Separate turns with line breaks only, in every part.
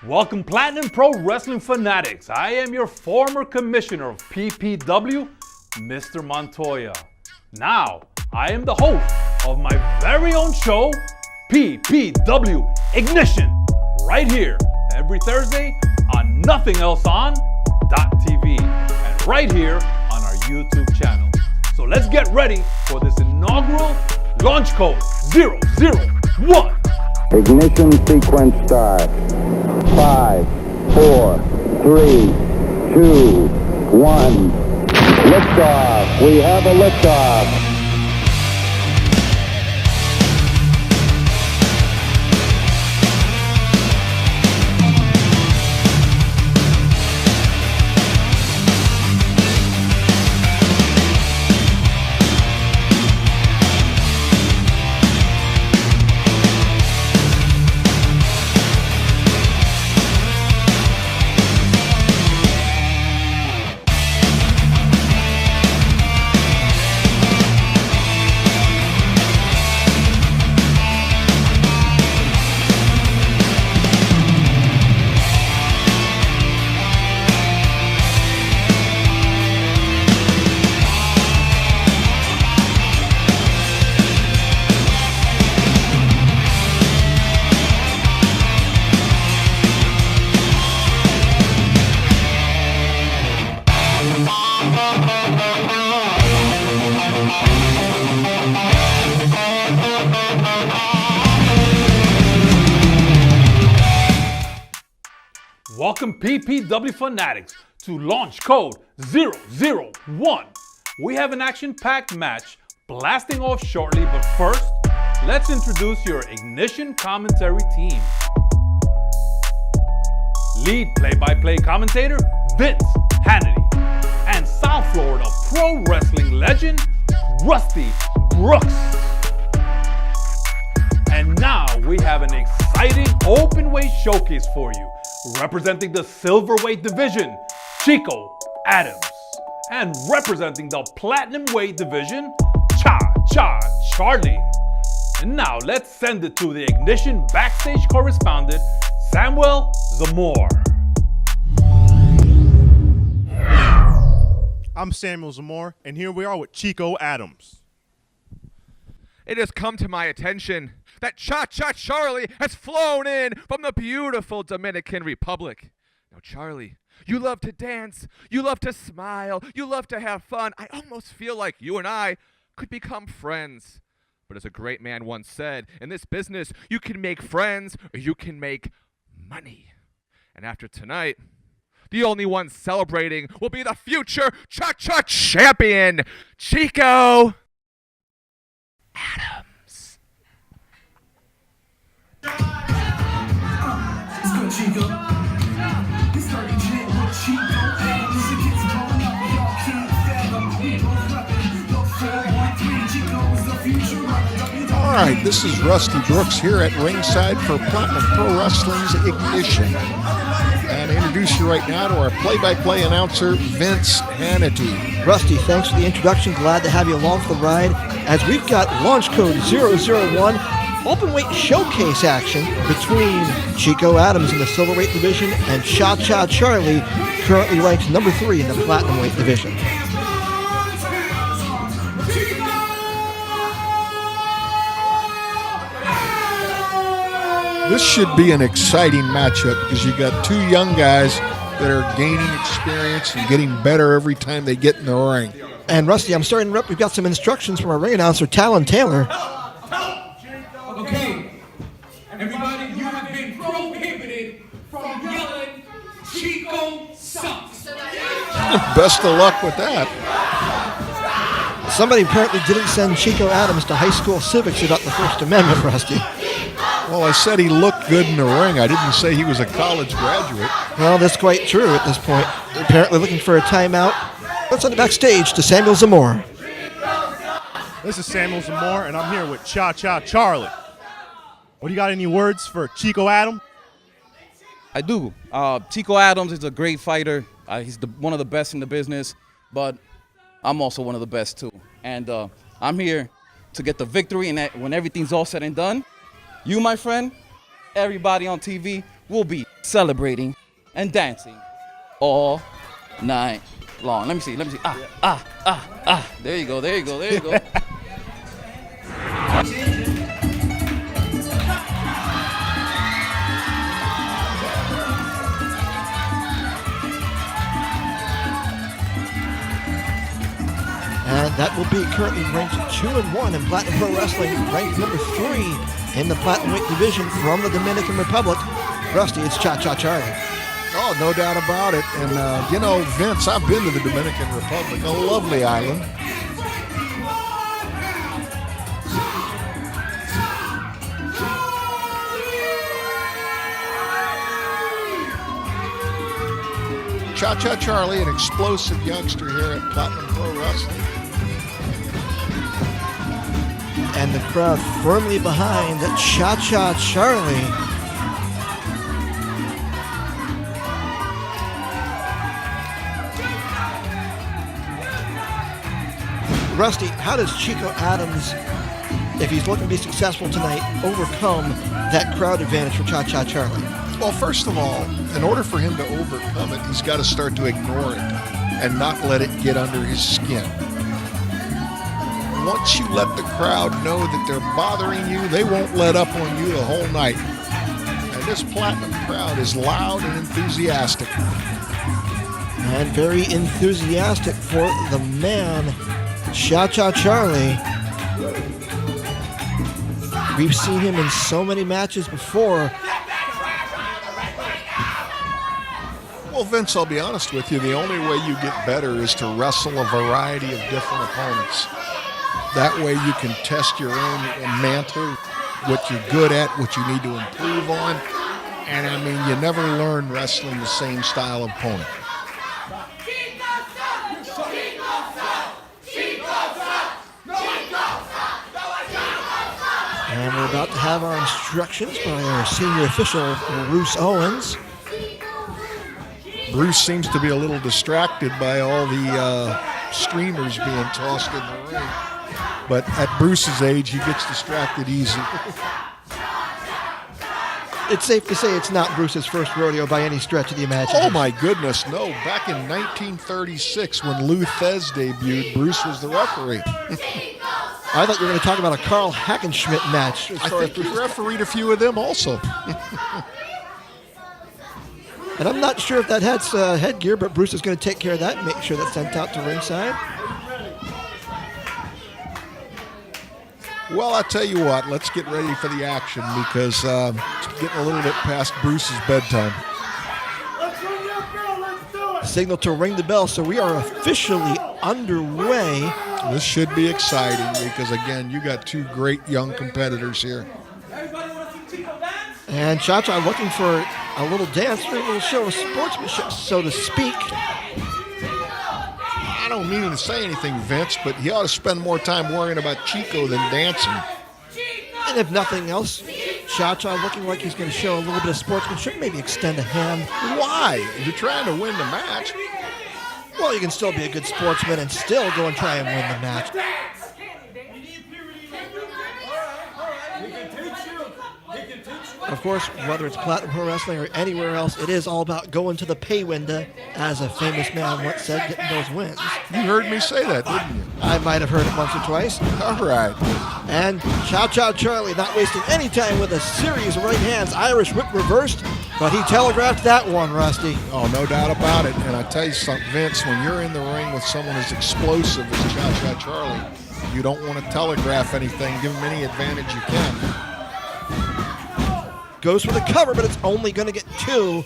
Welcome Platinum Pro Wrestling fanatics. I am your former commissioner of PPW, Mr. Montoya. Now, I am the host of my very own show, PPW Ignition, right here every Thursday on NothingElseOn.tv and right here on our YouTube channel. So let's get ready for this inaugural launch code 001.
Ignition sequence start. 5, 4, 3, 2, 1. Liftoff. We have a liftoff.
Welcome PPW fanatics to launch code 001. We have an action-packed match blasting off shortly, but first, let's introduce your Ignition commentary team. Lead play-by-play commentator, Vince Hannity. And South Florida pro wrestling legend, Rusty Brooks. And now we have an exciting open-weight showcase for you. Representing the Silverweight division, Chico Adams. And representing the Platinumweight division, ChaCha Charlie. And now let's send it to the Ignition backstage correspondent, Samuel Zamore.
I'm Samuel Zamore, and here we are with Chico Adams.
It has come to my attention that ChaCha Charlie has flown in from the beautiful Dominican Republic. Now, Charlie, you love to dance, you love to smile, you love to have fun. I almost feel like you and I could become friends. But as a great man once said, in this business, you can make friends or you can make money. And after tonight, the only one celebrating will be the future ChaCha champion, Chico Adams.
Let's go, Chico. This started lit with Chico Adams. The kids growing up, y'all can't fathom. We both reppin' the 413. Chico's the future runner.
All right, this is Rusty Brooks here at ringside for Platinum Pro Wrestling's Ignition. And I introduce you right now to our play-by-play announcer, Vince Hannity.
Rusty, thanks for the introduction. Glad to have you along for the ride. As we've got launch code 001, Openweight Showcase action between Chico Adams in the Silverweight division and ChaCha Charlie, currently ranked number 3 in the Platinumweight division.
This should be an exciting matchup because you got two young guys that are gaining experience and getting better every time they get in the ring.
And Rusty, I'm sorry to interrupt. We've got some instructions from our ring announcer, Talon Taylor.
Okay, everybody, you have been prohibited from yelling, Chico sucks.
Best of luck with that.
Somebody apparently didn't send Chico Adams to high school civics about the First Amendment, Rusty.
Well, I said he looked good in the ring. I didn't say he was a college graduate.
Well, that's quite true at this point. They're apparently looking for a timeout. Let's send it backstage to Samuel Zamore.
This is Samuel Zamore, and I'm here with ChaCha Charlie. What do you got, any words for Chico Adams?
I do. Chico Adams is a great fighter. He's one of the best in the business, but I'm also one of the best too. And I'm here to get the victory, and when everything's all said and done, you, my friend, everybody on TV, will be celebrating and dancing all night long. Let me see. There you go.
And that will be currently ranked 2-1 in Platinum Pro Wrestling, ranked number 3 in the Platinumweight division from the Dominican Republic. Rusty, it's ChaCha Charlie.
Oh, no doubt about it. And, you know, Vince, I've been to the Dominican Republic, a lovely island. ChaCha Charlie, an explosive youngster here at Platinum Pro Wrestling.
And the crowd firmly behind ChaCha Charlie. Rusty, how does Chico Adams, if he's looking to be successful tonight, overcome that crowd advantage for ChaCha Charlie?
Well, first of all, in order for him to overcome it, he's got to start to ignore it and not let it get under his skin. Once you let the crowd know that they're bothering you, they won't let up on you the whole night. And this Platinum crowd is loud and enthusiastic.
And very enthusiastic for the man, ChaCha Charlie. We've seen him in so many matches before.
Well, Vince, I'll be honest with you, the only way you get better is to wrestle a variety of different opponents. That way you can test your own mantle, what you're good at, what you need to improve on. And I mean, you never learn wrestling the same style of opponent.
And we're about to have our instructions by our senior official, Bruce Owens.
Bruce seems to be a little distracted by all the streamers being tossed in the ring. But at Bruce's age, he gets distracted easy.
It's safe to say it's not Bruce's first rodeo by any stretch of the imagination.
Oh my goodness, no. Back in 1936, when Lou Thez debuted, Bruce was the referee.
I thought you were going to talk about a Carl Hackenschmidt match.
I think he refereed a few of them also.
And I'm not sure if that has headgear, but Bruce is going to take care of that and make sure that's sent out to ringside.
Well, I tell you what, let's get ready for the action because it's getting a little bit past Bruce's bedtime.
Signal to ring the bell, so we are officially underway.
This should be exciting because, again, you got two great young competitors here.
And ChaCha looking for a little dance, a little show of sportsmanship, so to speak.
I don't mean to say anything, Vince, but he ought to spend more time worrying about Chico than dancing.
And if nothing else, ChaCha looking like he's going to show a little bit of sportsmanship, maybe extend a hand.
Why? You're trying to win the match.
Well, you can still be a good sportsman and still go and try and win the match. Of course, whether it's Platinum Pro Wrestling or anywhere else, it is all about going to the pay window, as a famous man once said, getting those wins.
You heard me say that, didn't you?
I might have heard it once or twice.
All right.
And ChaCha Charlie not wasting any time with a series of right hands. Irish whip reversed, but he telegraphed that one, Rusty.
Oh, no doubt about it. And I tell you something, Vince, when you're in the ring with someone as explosive as ChaCha Charlie, you don't want to telegraph anything. Give him any advantage you can.
Goes for the cover, but it's only going to get two.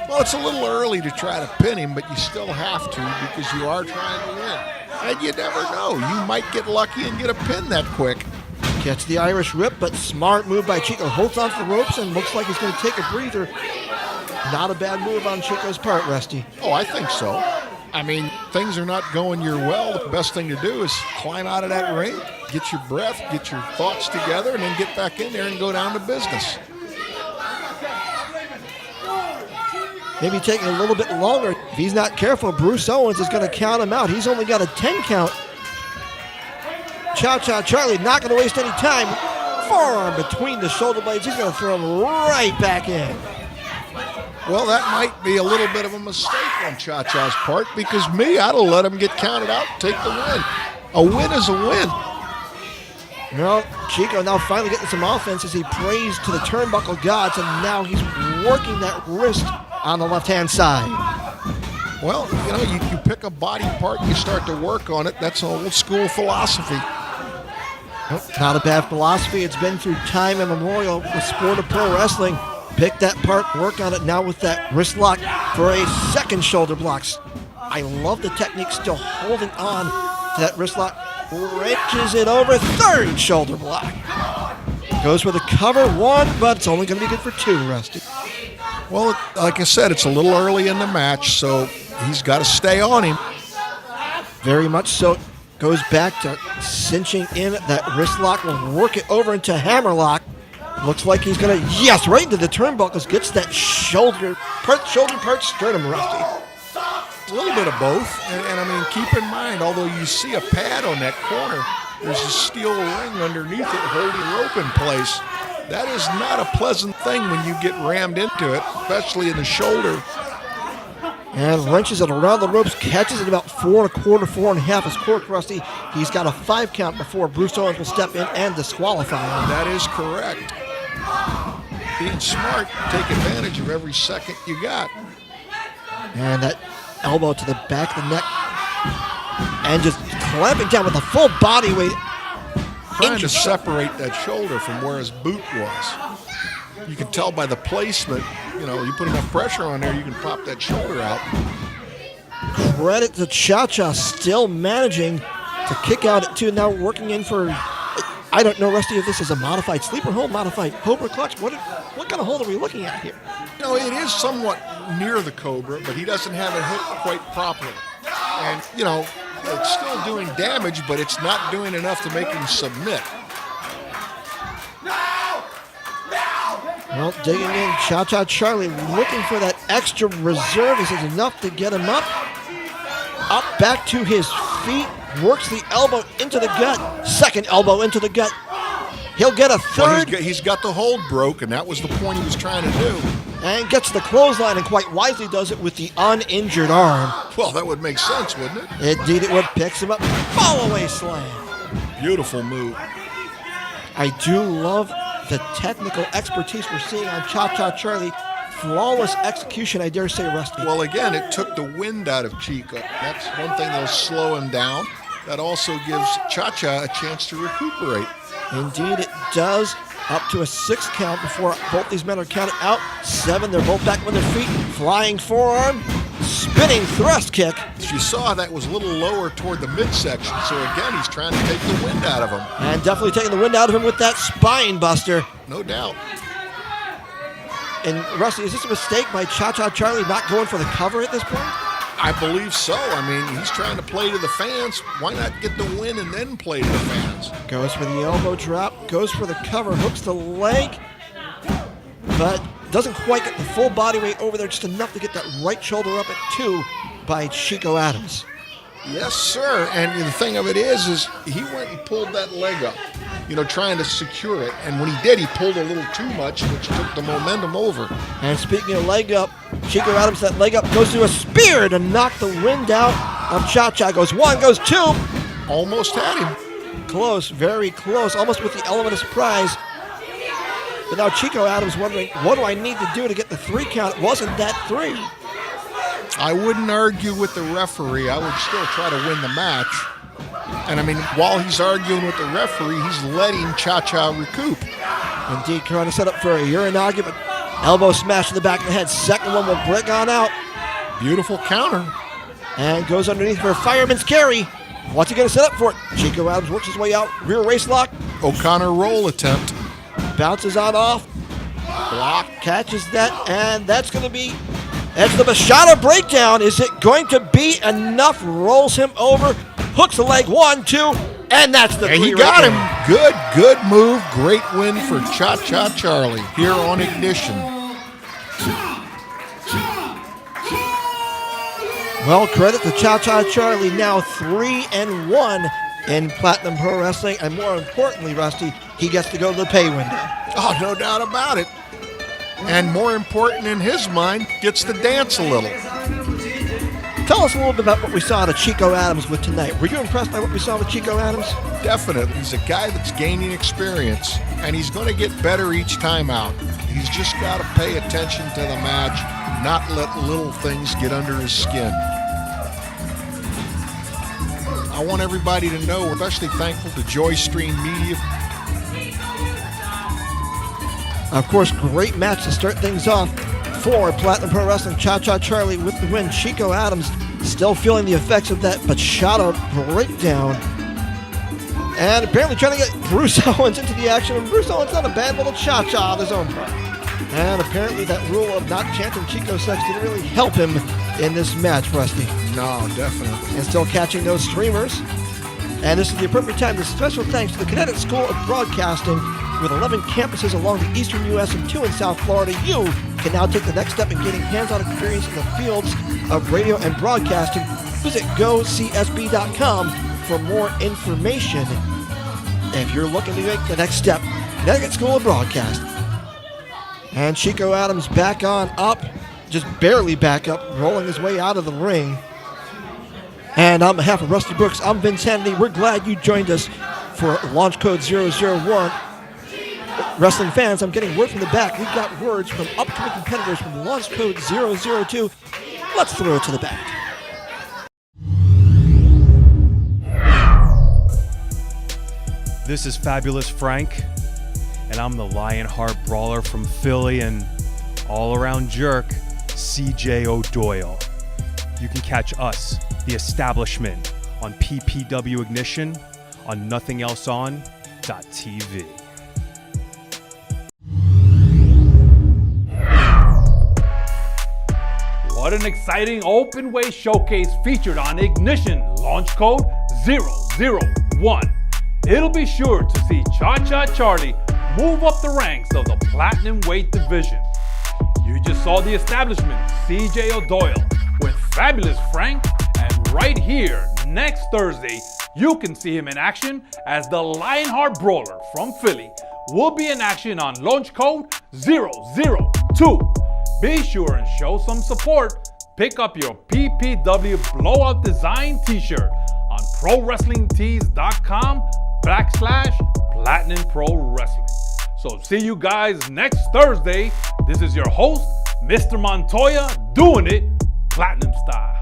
Well, it's a little early to try to pin him, but you still have to because you are trying to win. And you never know. You might get lucky and get a pin that quick.
Gets the Irish whip, but smart move by Chico. Holds onto the ropes and looks like he's going to take a breather. Not a bad move on Chico's part, Rusty.
Oh, I think so. I mean, things are not going your well. The best thing to do is climb out of that ring, get your breath, get your thoughts together, and then get back in there and go down to business.
Maybe taking a little bit longer. If he's not careful, Bruce Owens is going to count him out. He's only got a 10 count. ChaCha Charlie not going to waste any time. forearm between the shoulder blades. He's going to throw him right back in.
Well, that might be a little bit of a mistake on ChaCha's part, because I'd have let him get counted out and take the win. A win is a win.
Well, Chico now finally getting some offense as he prays to the turnbuckle gods, and now he's working that wrist on the left-hand side.
Well, you pick a body part and you start to work on it. That's old school philosophy.
Nope, not a bad philosophy. It's been through time immemorial, the sport of pro wrestling. Pick that part, work on it now with that wrist lock for a second shoulder block. I love the technique, still holding on to that wrist lock. Wrenches it over, third shoulder block. Goes for the cover, one, but it's only going to be good for two, Rusty.
Well, like I said, it's a little early in the match, so he's got to stay on him.
Very much so. Goes back to cinching in that wrist lock. Will work it over into hammerlock. Looks like he's going to, yes, right into the turnbuckles. Gets that shoulder part, sternum, Rusty.
A little bit of both, and I mean, keep in mind, although you see a pad on that corner, there's a steel ring underneath it holding rope in place. That is not a pleasant thing when you get rammed into it, especially in the shoulder.
And wrenches it around the ropes, catches it about 4 1/4, 4 1/2 is cork, Rusty. He's got a 5 count before Bruce Owens will step in and disqualify him.
That is correct. Being smart, take advantage of every second you got.
And that elbow to the back of the neck. And just clamping down with the full body weight.
Trying to separate that shoulder from where his boot was. You can tell by the placement, you put enough pressure on there, you can pop that shoulder out.
Credit to ChaCha, still managing to kick out at 2. Now working in for, I don't know, Rusty, if this is a modified sleeper hold, modified Cobra clutch. What kind of hold are we looking at here?
It is somewhat near the Cobra, but he doesn't have it hooked quite properly. And, it's still doing damage, but it's not doing enough to make him submit.
Well, digging in, ChaCha Charlie looking for that extra reserve. This is enough to get him up. Up, back to his feet. Works the elbow into the gut. Second elbow into the gut. He'll get a third.
Well, he's got the hold broke, and that was the point he was trying to do.
And gets the clothesline, and quite wisely does it with the uninjured arm.
Well, that would make sense, wouldn't it?
Indeed it would. Picks him up. Fall-away slam.
Beautiful move.
I do love the technical expertise we're seeing on ChaCha Charlie. Flawless execution, I dare say, Rusty.
Well, again, it took the wind out of Chico. That's one thing that'll slow him down. That also gives ChaCha a chance to recuperate.
Indeed it does. Up to a 6 count before both these men are counted out. 7, they're both back on their feet. Flying forearm. Spinning thrust kick.
As you saw, that was a little lower toward the midsection. So again, he's trying to take the wind out of him.
And definitely taking the wind out of him with that spine buster.
No doubt.
And Rusty, is this a mistake by ChaCha Charlie not going for the cover at this point?
I believe so. I mean, he's trying to play to the fans. Why not get the win and then play to the fans?
Goes for the elbow drop, goes for the cover, hooks the leg, but doesn't quite get the full body weight over there, just enough to get that right shoulder up at 2 by Chico Adams.
Yes, sir. And the thing of it is he went and pulled that leg up, trying to secure it. And when he did, he pulled a little too much, which took the momentum over.
And speaking of leg up, Chico Adams, that leg up goes to a spear to knock the wind out of ChaCha. Goes 1, goes 2.
Almost had him.
Close, very close, almost with the element of surprise. But now Chico Adams wondering, what do I need to do to get the 3 count? It wasn't that 3.
I wouldn't argue with the referee. I would still try to win the match. And I mean, while he's arguing with the referee, he's letting ChaCha recoup.
Indeed, trying to set up for a urine argument. Elbow smash to the back of the head. Second one will break on out.
Beautiful counter.
And goes underneath for a fireman's carry. What's he going to set up for it? Chico Adams works his way out. Rear waist lock.
O'Connor roll attempt.
Bounces on off. Block. Catches that. And that's going to be... It's the Machado breakdown. Is it going to be enough? Rolls him over. Hooks the leg. 1, 2. And that's the 3.
And he got him. Good move. Great win for ChaCha Charlie here on Ignition.
Well, credit to ChaCha Charlie, now 3-1 in Platinum Pro Wrestling. And more importantly, Rusty, he gets to go to the pay window.
Oh, no doubt about it. And more important in his mind, gets to dance a little.
Tell us a little bit about what we saw to Chico Adams with tonight. Were you impressed by what we saw with Chico Adams?
Definitely. He's a guy that's gaining experience, and he's going to get better each time out. He's just got to pay attention to the match, not let little things get under his skin. I want everybody to know we're especially thankful to Joy Stream Media.
Of course, great match to start things off for Platinum Pro Wrestling. ChaCha Charlie with the win. Chico Adams still feeling the effects of that bachata breakdown. And apparently trying to get Bruce Owens into the action. And Bruce Owens not a bad little cha-cha on his own part. And apparently that rule of not chanting Chico sex didn't really help him in this match, Rusty.
No, definitely.
And still catching those streamers. And this is the appropriate time to special thanks to the Connecticut School of Broadcasting. With 11 campuses along the eastern U.S. and 2 in South Florida, you can now take the next step in getting hands-on experience in the fields of radio and broadcasting. Visit gocsb.com for more information if you're looking to make the next step. Connecticut School of Broadcasting. And Chico Adams back on up, just barely back up, rolling his way out of the ring. And on behalf of Rusty Brooks, I'm Vince Hannity. We're glad you joined us for Launch Code 001. Wrestling fans, I'm getting word from the back. We've got words from upcoming competitors from Launch Code 002. Let's throw it to the back.
This is Fabulous Frank, and I'm the Lionheart Brawler from Philly and all-around jerk, CJ O'Doyle. You can catch us, The Establishment, on PPW Ignition on NothingElseOn.tv.
What an exciting open weight showcase featured on Ignition launch code 001. It'll be sure to see ChaCha Charlie move up the ranks of the Platinumweight division. You just saw the Establishment, CJ O'Doyle, with Fabulous Frank, and right here, next Thursday, you can see him in action as the Lionheart Brawler from Philly will be in action on launch code 002. Be sure and show some support. Pick up your PPW Blowout Design t-shirt on ProWrestlingTees.com/Platinum Pro Wrestling. So see you guys next Thursday. This is your host, Mr. Montoya, doing it Platinum style.